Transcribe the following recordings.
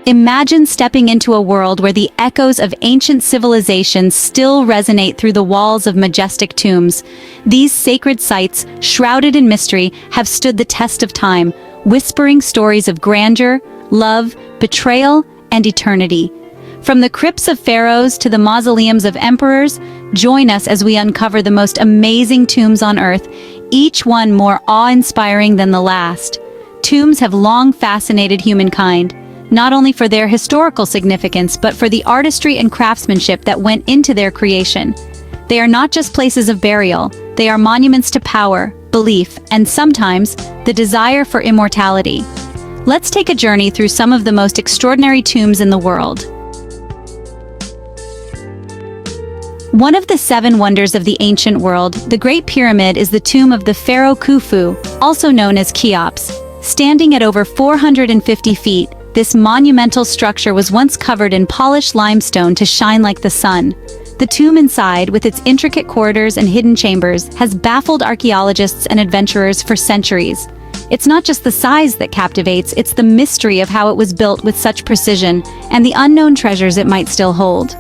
Imagine stepping into a world where the echoes of ancient civilizations still resonate through the walls of majestic tombs. These sacred sites, shrouded in mystery, have stood the test of time, whispering stories of grandeur, love, betrayal, and eternity. From the crypts of pharaohs to the mausoleums of emperors, join us as we uncover the most amazing tombs on Earth, each one more awe-inspiring than the last. Tombs have long fascinated humankind, not only for their historical significance but for the artistry and craftsmanship that went into their creation. They are not just places of burial, they are monuments to power, belief, and sometimes, the desire for immortality. Let's take a journey through some of the most extraordinary tombs in the world. One of the 7 wonders of the ancient world, the Great Pyramid, is the tomb of the pharaoh Khufu, also known as Cheops. Standing at over 450 feet, this monumental structure was once covered in polished limestone to shine like the sun. The tomb inside, with its intricate corridors and hidden chambers, has baffled archaeologists and adventurers for centuries. It's not just the size that captivates, it's the mystery of how it was built with such precision, and the unknown treasures it might still hold.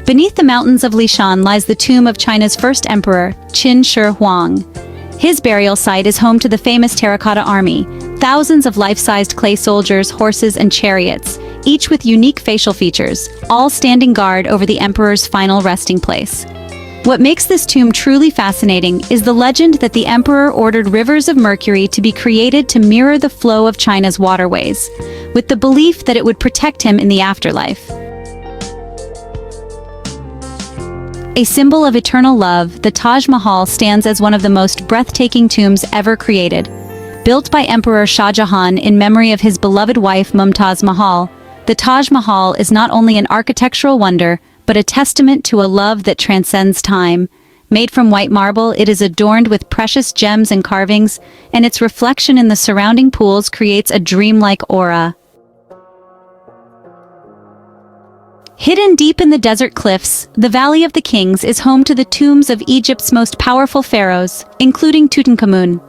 Beneath the mountains of Lishan lies the tomb of China's first emperor, Qin Shi Huang. His burial site is home to the famous terracotta army, thousands of life-sized clay soldiers, horses, and chariots, each with unique facial features, all standing guard over the emperor's final resting place. What makes this tomb truly fascinating is the legend that the emperor ordered rivers of mercury to be created to mirror the flow of China's waterways, with the belief that it would protect him in the afterlife. A symbol of eternal love, the Taj Mahal stands as one of the most breathtaking tombs ever created. Built by Emperor Shah Jahan in memory of his beloved wife Mumtaz Mahal, the Taj Mahal is not only an architectural wonder, but a testament to a love that transcends time. Made from white marble, it is adorned with precious gems and carvings, and its reflection in the surrounding pools creates a dreamlike aura. Hidden deep in the desert cliffs, the Valley of the Kings is home to the tombs of Egypt's most powerful pharaohs, including Tutankhamun.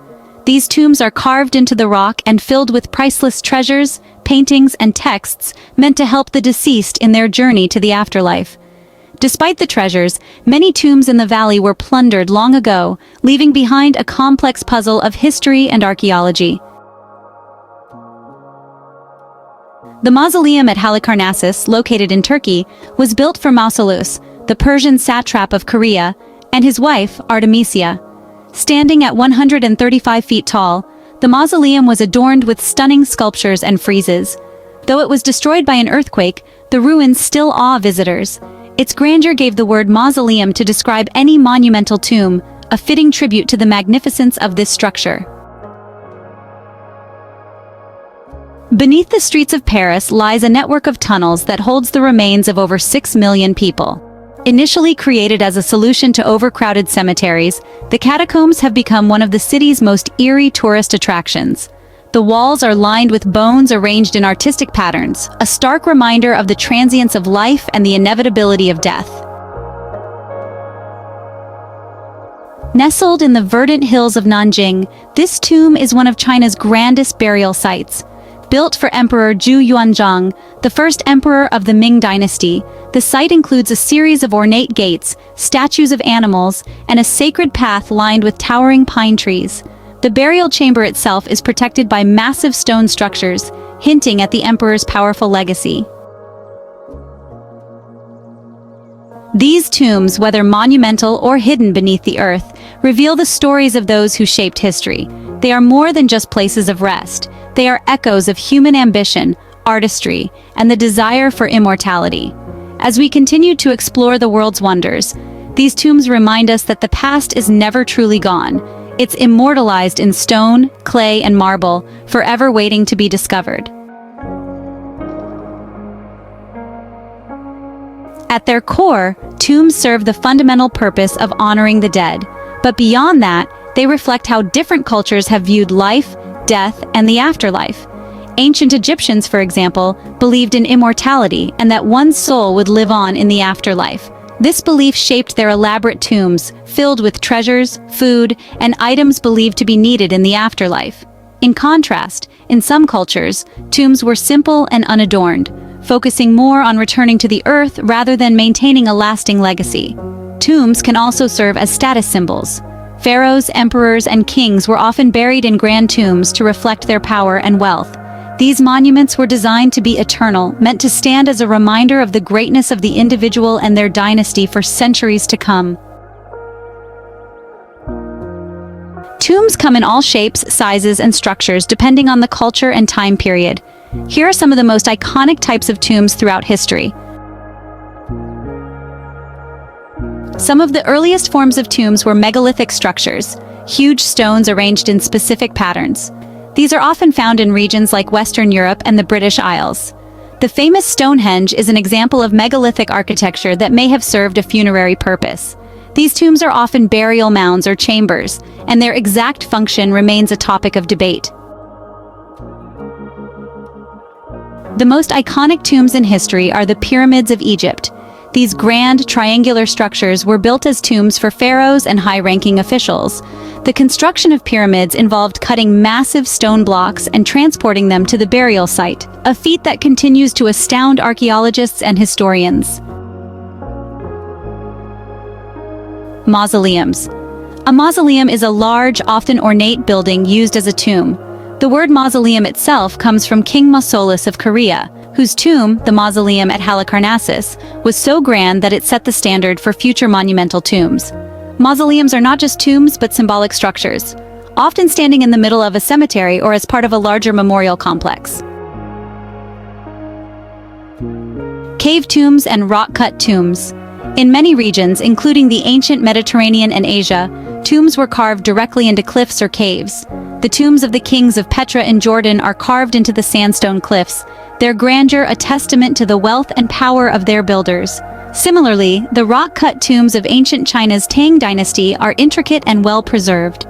These tombs are carved into the rock and filled with priceless treasures, paintings, and texts meant to help the deceased in their journey to the afterlife. Despite the treasures, many tombs in the valley were plundered long ago, leaving behind a complex puzzle of history and archaeology. The mausoleum at Halicarnassus, located in Turkey, was built for Mausoleum, the Persian satrap of Korea, and his wife, Artemisia. Standing at 135 feet tall, the mausoleum was adorned with stunning sculptures and friezes. Though it was destroyed by an earthquake, the ruins still awe visitors. Its grandeur gave the word mausoleum to describe any monumental tomb, a fitting tribute to the magnificence of this structure. Beneath the streets of Paris lies a network of tunnels that holds the remains of over 6 million people. Initially created as a solution to overcrowded cemeteries, the catacombs have become one of the city's most eerie tourist attractions. The walls are lined with bones arranged in artistic patterns, a stark reminder of the transience of life and the inevitability of death. Nestled in the verdant hills of Nanjing, this tomb is one of China's grandest burial sites. Built for Emperor Zhu Yuanzhang, the first emperor of the Ming dynasty, the site includes a series of ornate gates, statues of animals, and a sacred path lined with towering pine trees. The burial chamber itself is protected by massive stone structures, hinting at the emperor's powerful legacy. These tombs, whether monumental or hidden beneath the earth, reveal the stories of those who shaped history. They are more than just places of rest. They are echoes of human ambition, artistry, and the desire for immortality. As we continue to explore the world's wonders, these tombs remind us that the past is never truly gone. It's immortalized in stone, clay, and marble, forever waiting to be discovered. At their core, tombs serve the fundamental purpose of honoring the dead. But beyond that, they reflect how different cultures have viewed life, death, and the afterlife. Ancient Egyptians, for example, believed in immortality and that one's soul would live on in the afterlife. This belief shaped their elaborate tombs, filled with treasures, food, and items believed to be needed in the afterlife. In contrast, in some cultures, tombs were simple and unadorned, focusing more on returning to the earth rather than maintaining a lasting legacy. Tombs can also serve as status symbols. Pharaohs, emperors, and kings were often buried in grand tombs to reflect their power and wealth. These monuments were designed to be eternal, meant to stand as a reminder of the greatness of the individual and their dynasty for centuries to come. Tombs come in all shapes, sizes, and structures depending on the culture and time period. Here are some of the most iconic types of tombs throughout history. Some of the earliest forms of tombs were megalithic structures, huge stones arranged in specific patterns. These are often found in regions like Western Europe and the British Isles. The famous Stonehenge is an example of megalithic architecture that may have served a funerary purpose. These tombs are often burial mounds or chambers, and their exact function remains a topic of debate. The most iconic tombs in history are the pyramids of Egypt. These grand, triangular structures were built as tombs for pharaohs and high-ranking officials. The construction of pyramids involved cutting massive stone blocks and transporting them to the burial site, a feat that continues to astound archaeologists and historians. Mausoleums. A mausoleum is a large, often ornate building used as a tomb. The word mausoleum itself comes from King Mausoleus of Korea, whose tomb, the mausoleum at Halicarnassus, was so grand that it set the standard for future monumental tombs. Mausoleums are not just tombs but symbolic structures, often standing in the middle of a cemetery or as part of a larger memorial complex. Cave tombs and rock-cut tombs. In many regions, including the ancient Mediterranean and Asia, tombs were carved directly into cliffs or caves. The tombs of the kings of Petra in Jordan are carved into the sandstone cliffs, their grandeur a testament to the wealth and power of their builders. Similarly, the rock-cut tombs of ancient China's Tang dynasty are intricate and well-preserved.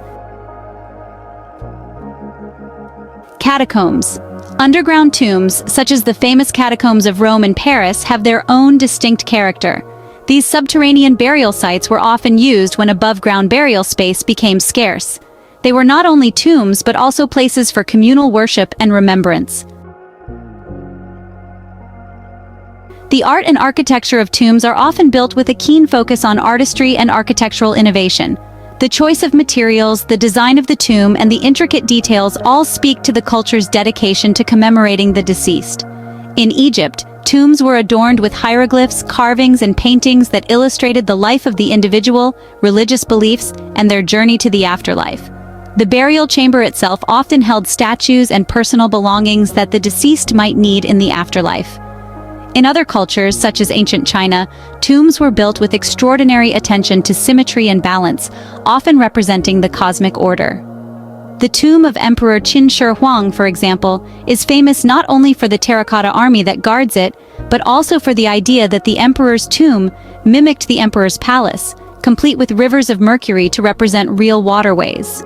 Catacombs. Underground tombs, such as the famous catacombs of Rome and Paris, have their own distinct character. These subterranean burial sites were often used when above-ground burial space became scarce. They were not only tombs but also places for communal worship and remembrance. The art and architecture of tombs are often built with a keen focus on artistry and architectural innovation. The choice of materials, the design of the tomb, and the intricate details all speak to the culture's dedication to commemorating the deceased. In Egypt, tombs were adorned with hieroglyphs, carvings, and paintings that illustrated the life of the individual, religious beliefs, and their journey to the afterlife. The burial chamber itself often held statues and personal belongings that the deceased might need in the afterlife. In other cultures, such as ancient China, tombs were built with extraordinary attention to symmetry and balance, often representing the cosmic order. The tomb of Emperor Qin Huang, for example, is famous not only for the terracotta army that guards it, but also for the idea that the emperor's tomb mimicked the emperor's palace, complete with rivers of mercury to represent real waterways.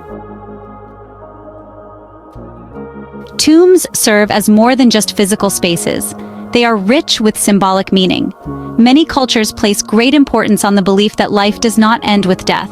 Tombs serve as more than just physical spaces. They are rich with symbolic meaning. Many cultures place great importance on the belief that life does not end with death.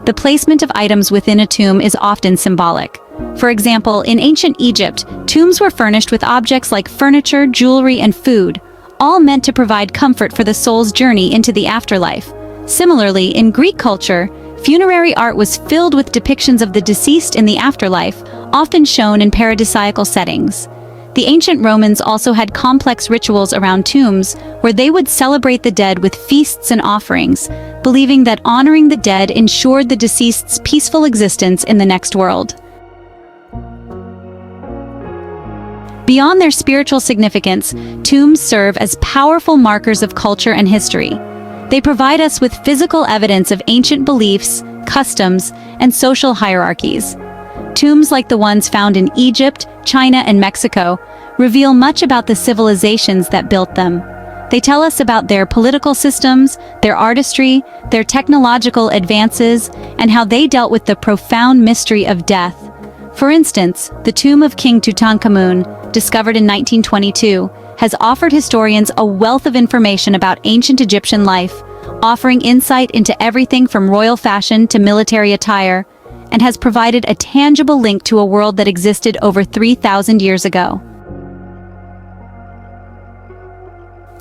The placement of items within a tomb is often symbolic. For example, in ancient Egypt, tombs were furnished with objects like furniture, jewelry, and food, all meant to provide comfort for the soul's journey into the afterlife. Similarly, in Greek culture, funerary art was filled with depictions of the deceased in the afterlife, often shown in paradisiacal settings. The ancient Romans also had complex rituals around tombs where they would celebrate the dead with feasts and offerings, believing that honoring the dead ensured the deceased's peaceful existence in the next world. Beyond their spiritual significance, tombs serve as powerful markers of culture and history. They provide us with physical evidence of ancient beliefs, customs, and social hierarchies. Tombs like the ones found in Egypt, China, and Mexico reveal much about the civilizations that built them. They tell us about their political systems, their artistry, their technological advances, and how they dealt with the profound mystery of death. For instance, the tomb of King Tutankhamun, discovered in 1922, has offered historians a wealth of information about ancient Egyptian life, offering insight into everything from royal fashion to military attire. and has provided a tangible link to a world that existed over 3,000 years ago.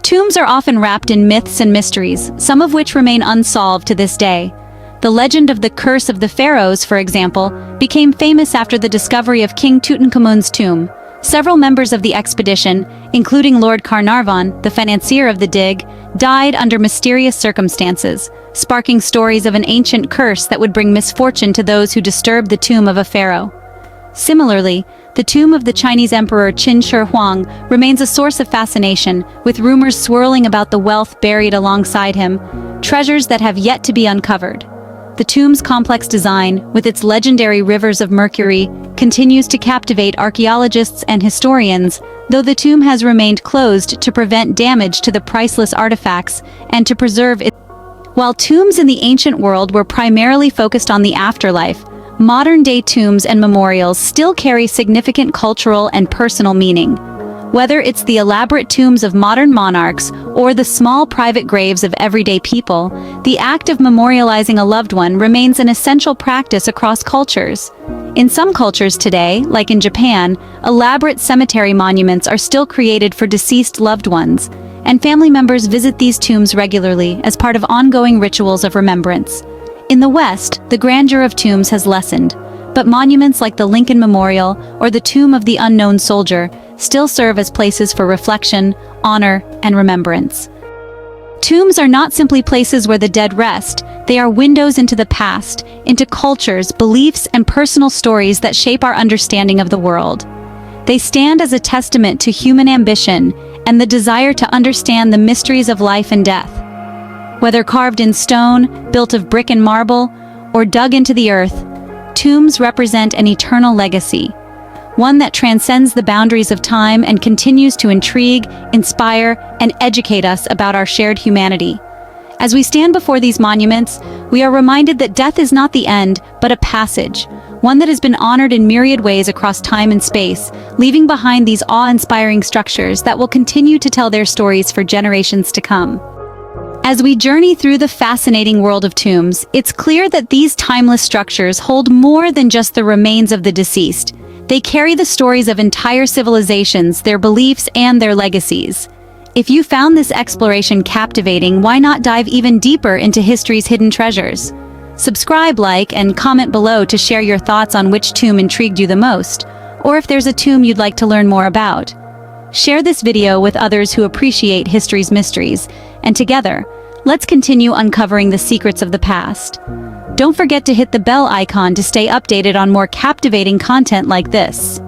Tombs are often wrapped in myths and mysteries, some of which remain unsolved to this day. The legend of the Curse of the Pharaohs, for example, became famous after the discovery of King Tutankhamun's tomb. Several members of the expedition, including Lord Carnarvon, the financier of the dig, died under mysterious circumstances, sparking stories of an ancient curse that would bring misfortune to those who disturbed the tomb of a pharaoh. Similarly, the tomb of the Chinese Emperor Qin Shi Huang remains a source of fascination, with rumors swirling about the wealth buried alongside him, treasures that have yet to be uncovered. The tomb's complex design, with its legendary rivers of mercury, continues to captivate archaeologists and historians, though the tomb has remained closed to prevent damage to the priceless artifacts and to preserve it. While tombs in the ancient world were primarily focused on the afterlife, modern-day tombs and memorials still carry significant cultural and personal meaning. Whether it's the elaborate tombs of modern monarchs or the small private graves of everyday people, the act of memorializing a loved one remains an essential practice across cultures. In some cultures today, like in Japan, elaborate cemetery monuments are still created for deceased loved ones, and family members visit these tombs regularly as part of ongoing rituals of remembrance. In the West, the grandeur of tombs has lessened, but monuments like the Lincoln Memorial or the Tomb of the Unknown Soldier still serve as places for reflection, honor, and remembrance. Tombs are not simply places where the dead rest, they are windows into the past, into cultures, beliefs, and personal stories that shape our understanding of the world. They stand as a testament to human ambition and the desire to understand the mysteries of life and death. Whether carved in stone, built of brick and marble, or dug into the earth, tombs represent an eternal legacy, one that transcends the boundaries of time and continues to intrigue, inspire, and educate us about our shared humanity. As we stand before these monuments, we are reminded that death is not the end, but a passage, one that has been honored in myriad ways across time and space, leaving behind these awe-inspiring structures that will continue to tell their stories for generations to come. As we journey through the fascinating world of tombs, it's clear that these timeless structures hold more than just the remains of the deceased. They carry the stories of entire civilizations, their beliefs, and their legacies. If you found this exploration captivating, why not dive even deeper into history's hidden treasures? Subscribe, like, and comment below to share your thoughts on which tomb intrigued you the most, or if there's a tomb you'd like to learn more about. Share this video with others who appreciate history's mysteries, and together, let's continue uncovering the secrets of the past. Don't forget to hit the bell icon to stay updated on more captivating content like this.